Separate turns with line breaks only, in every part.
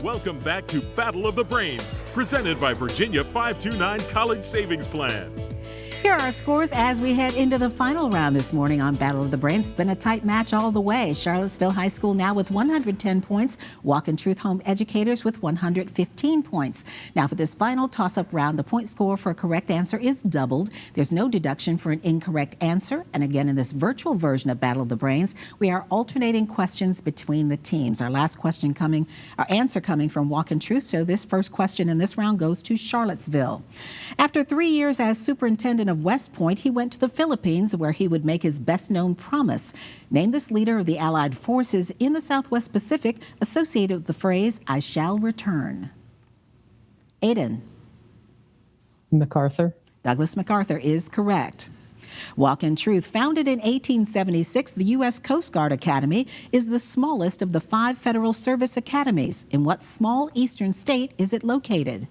Welcome back to Battle of the Brains, presented by Virginia 529 College Savings Plan.
Here are our scores as we head into the final round this morning on Battle of the Brains. It's been a tight match all the way. Charlottesville High School now with 110 points. Walk in Truth Home Educators with 115 points. Now for this final toss-up round, the point score for a correct answer is doubled. There's no deduction for an incorrect answer. And again, in this virtual version of Battle of the Brains, we are alternating questions between the teams. Our answer coming from Walk in Truth. So this first question in this round goes to Charlottesville. After 3 years as superintendent of West Point, he went to the Philippines where he would make his best-known promise. Name this leader of the Allied forces in the Southwest Pacific associated with the phrase, "I shall return." Aiden.
MacArthur.
Douglas MacArthur is correct. Walk in Truth. Founded in 1876, the U.S. Coast Guard Academy is the smallest of the 5 Federal Service academies. In what small eastern state is it located?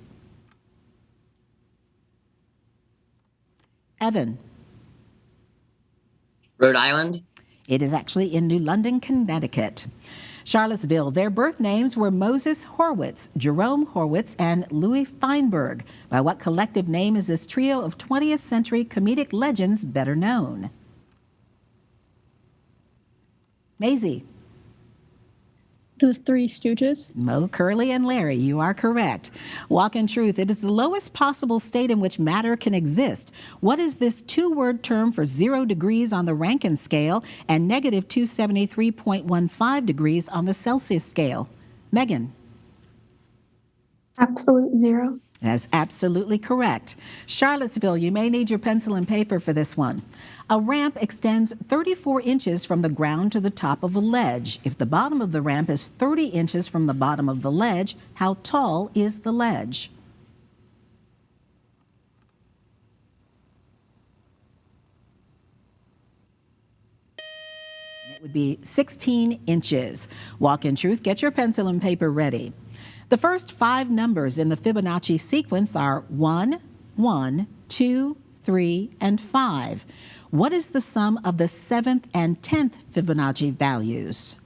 Evan.
Rhode Island.
It is actually in New London, Connecticut. Charlottesville. Their birth names were Moses Horwitz, Jerome Horwitz, and Louis Feinberg. By what collective name is this trio of 20th century comedic legends better known? Maisie.
The Three Stooges.
Moe, Curly, and Larry. You are correct. Walk in Truth. It is the lowest possible state in which matter can exist. What is this 2-word term for 0 degrees on the Rankine scale and negative 273.15 degrees on the Celsius scale? Megan.
Absolute zero.
That's absolutely correct. Charlottesville, you may need your pencil and paper for this one. A ramp extends 34 inches from the ground to the top of a ledge. If the bottom of the ramp is 30 inches from the bottom of the ledge, how tall is the ledge? It would be 16 inches. Walk in Truth, get your pencil and paper ready. The first 5 numbers in the Fibonacci sequence are 1, 1, 2, 3, and 5. What is the sum of the 7th and 10th Fibonacci values?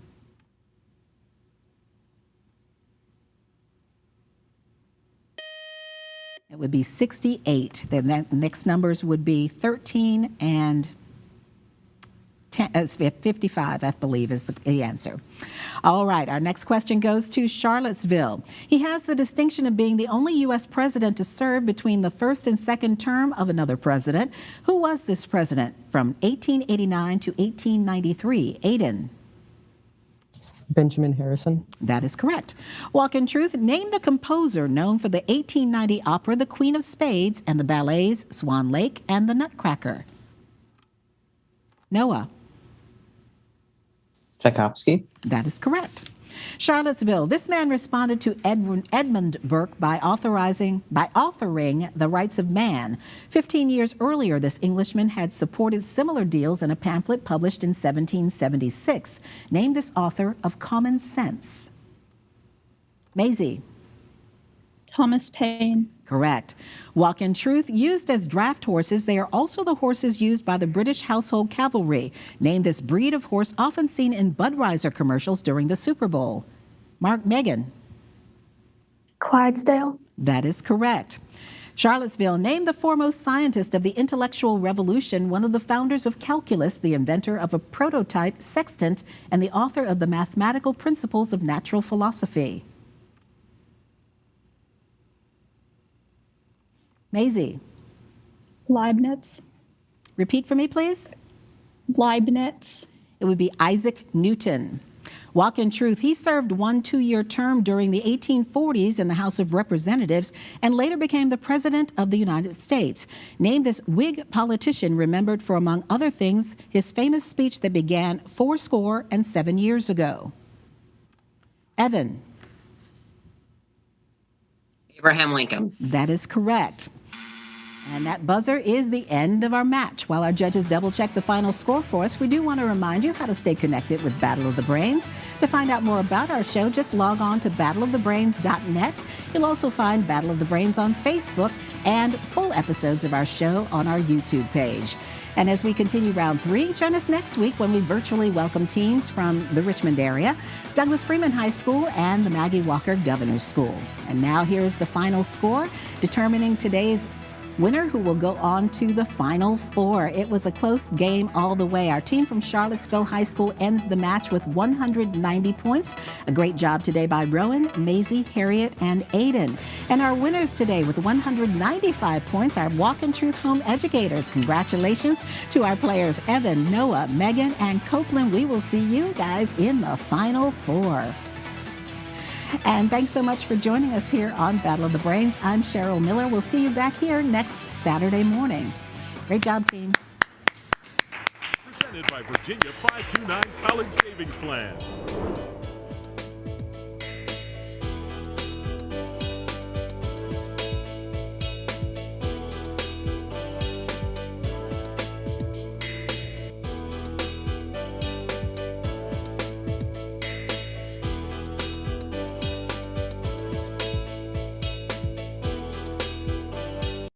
It would be 68. The next numbers would be 13 and 55, I believe, is the answer. All right, our next question goes to Charlottesville. He has the distinction of being the only U.S. president to serve between the first and second term of another president. Who was this president from 1889 to 1893? Aiden.
Benjamin Harrison.
That is correct. Walk in Truth. Name the composer known for the 1890 opera The Queen of Spades and the ballets Swan Lake and The Nutcracker. Noah.
Tchaikovsky.
That is correct. Charlottesville. This man responded to Edmund Burke by authoring The Rights of Man. 15 years earlier, this Englishman had supported similar deals in a pamphlet published in 1776. Name this author of Common Sense. Maisie.
Thomas Paine.
Correct. Walk in Truth. Used as draft horses, they are also the horses used by the British household cavalry. Name this breed of horse often seen in Budweiser commercials during the Super Bowl. Megan.
Clydesdale.
That is correct. Charlottesville. Name the foremost scientist of the intellectual revolution, one of the founders of calculus, the inventor of a prototype sextant, and the author of the mathematical principles of natural philosophy. Maisie.
Leibniz.
Repeat for me, please.
Leibniz.
It would be Isaac Newton. Walk in Truth. He served 1 2-year term during the 1840s in the House of Representatives and later became the President of the United States. Name this Whig politician remembered for, among other things, his famous speech that began 77 years ago. Evan.
Abraham Lincoln.
That is correct. And that buzzer is the end of our match. While our judges double-check the final score for us, we do want to remind you how to stay connected with Battle of the Brains. To find out more about our show, just log on to battleofthebrains.net. You'll also find Battle of the Brains on Facebook and full episodes of our show on our YouTube page. And as we continue round 3, join us next week when we virtually welcome teams from the Richmond area, Douglas Freeman High School, and the Maggie Walker Governor's School. And now here's the final score, determining today's winner who will go on to the Final Four. It was a close game all the way. Our team from Charlottesville High School ends the match with 190 points. A great job today by Rowan, Maisie, Harriet, and Aiden. And our winners today with 195 points are Walk in Truth Home Educators. Congratulations to our players Evan, Noah, Megan, and Copeland. We will see you guys in the Final Four. And thanks so much for joining us here on Battle of the Brains. I'm Cheryl Miller. We'll see you back here next Saturday morning. Great job, teams.
Presented by Virginia 529 College Savings Plan.